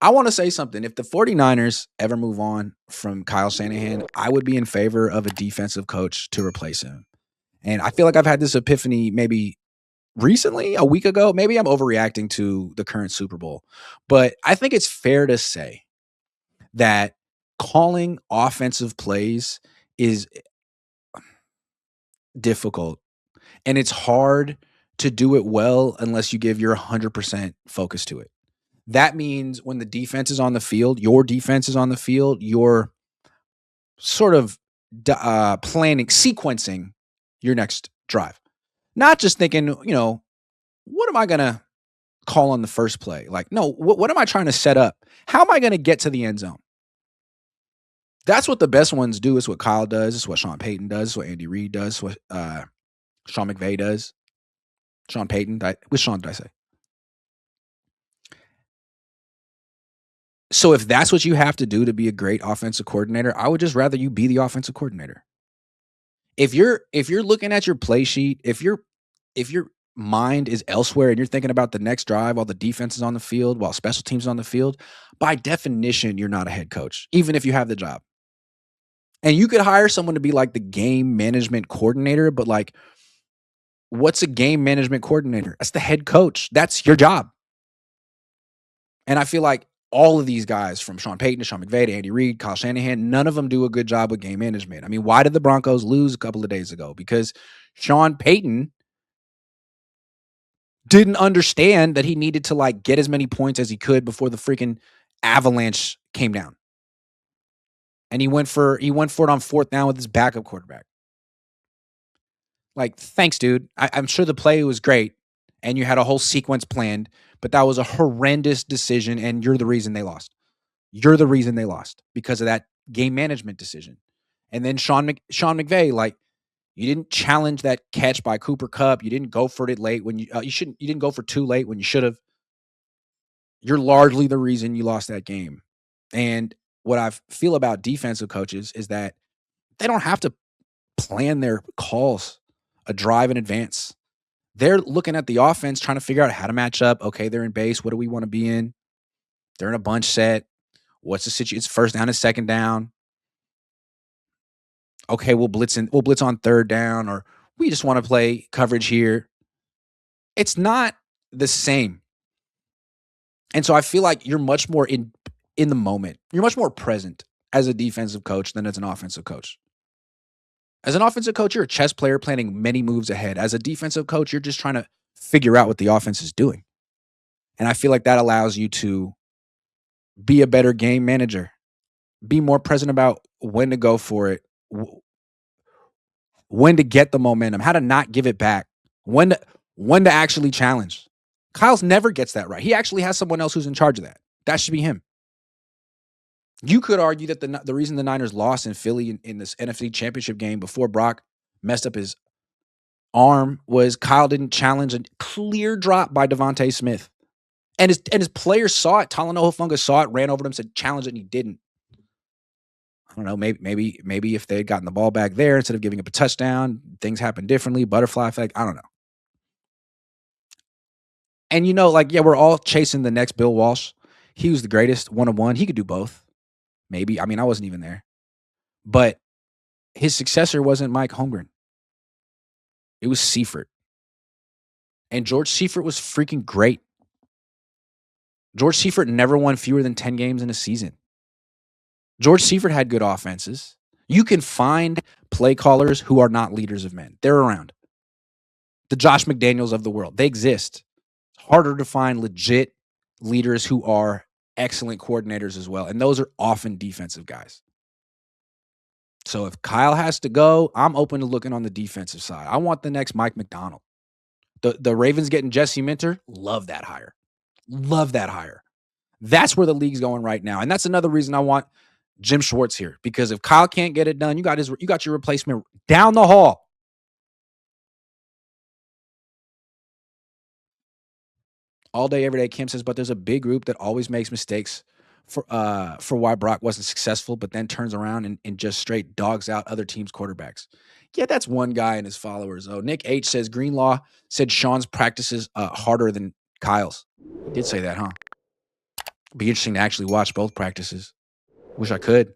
I want to say something. If the 49ers ever move on from Kyle Shanahan, I would be in favor of a defensive coach to replace him. And I feel like I've had this epiphany maybe recently, a week ago. Maybe I'm overreacting to the current Super Bowl. But I think it's fair to say that calling offensive plays is difficult, and it's hard to do it well unless you give your 100% focus to it. That means when the defense is on the field, your defense is on the field, you're sort of planning, sequencing your next drive. Not just thinking, what am I going to call on the first play? Like, no, what am I trying to set up? How am I going to get to the end zone? That's what the best ones do. It's what Kyle does. It's what Sean Payton does. It's what Andy Reid does. It's what Sean McVay does. Sean Payton. Which Sean did I say? So if that's what you have to do to be a great offensive coordinator, I would just rather you be the offensive coordinator. If you're looking at your play sheet, if your mind is elsewhere and you're thinking about the next drive while the defense is on the field, while special teams is on the field, by definition, you're not a head coach, even if you have the job. And you could hire someone to be like the game management coordinator, but like, what's a game management coordinator? That's the head coach. That's your job. And I feel like all of these guys, from Sean Payton to Sean McVay to Andy Reid, Kyle Shanahan, none of them do a good job with game management. I mean, why did the Broncos lose a couple of days ago? Because Sean Payton didn't understand that he needed to like get as many points as he could before the freaking avalanche came down. And he went for it on fourth down with his backup quarterback. Like, thanks, dude. I'm sure the play was great and you had a whole sequence planned, but that was a horrendous decision and you're the reason they lost. You're the reason they lost because of that game management decision. And then Sean McVay, like, you didn't challenge that catch by Cooper Kupp. You didn't go for it late when you shouldn't. You didn't go for too late when you should have. You're largely the reason you lost that game. And what I feel about defensive coaches is that they don't have to plan their calls a drive in advance. They're looking at the offense, trying to figure out how to match up. Okay, they're in base. What do we want to be in? They're in a bunch set. What's the situation? It's first down and second down. Okay, we'll blitz on third down, or we just want to play coverage here. It's not the same. And so I feel like you're much more in the moment. You're much more present as a defensive coach than as an offensive coach. As an offensive coach, you're a chess player planning many moves ahead. As a defensive coach, you're just trying to figure out what the offense is doing. And I feel like that allows you to be a better game manager, be more present about when to go for it, when to get the momentum, how to not give it back, when to actually challenge. Kyle's never gets that right. He actually has someone else who's in charge of that. That should be him. You could argue that the reason the Niners lost in Philly in this NFC Championship game before Brock messed up his arm was Kyle didn't challenge a clear drop by Devontae Smith. And his players saw it. Talanoa Hufanga saw it, ran over to him, said challenge it, and he didn't. I don't know, maybe if they had gotten the ball back there instead of giving up a touchdown, things happen differently, butterfly effect, I don't know. And we're all chasing the next Bill Walsh. He was the greatest, one-on-one. He could do both. Maybe. I mean, I wasn't even there. But his successor wasn't Mike Holmgren. It was Seifert. And George Seifert was freaking great. George Seifert never won fewer than 10 games in a season. George Seifert had good offenses. You can find play callers who are not leaders of men. They're around. The Josh McDaniels of the world. They exist. It's harder to find legit leaders who are excellent coordinators as well. And those are often defensive guys. So if Kyle has to go, I'm open to looking on the defensive side. I want the next Mike McDonald. The Ravens getting Jesse Minter, love that hire. Love that hire. That's where the league's going right now. And that's another reason I want Jim Schwartz here. Because if Kyle can't get it done, you got your replacement down the hall. All day, every day, Kim says, but there's a big group that always makes mistakes for why Brock wasn't successful, but then turns around and just straight dogs out other teams' quarterbacks. Yeah, that's one guy and his followers. Oh, Nick H says Greenlaw said Sean's practices harder than Kyle's. He did say that, huh? Be interesting to actually watch both practices. Wish I could.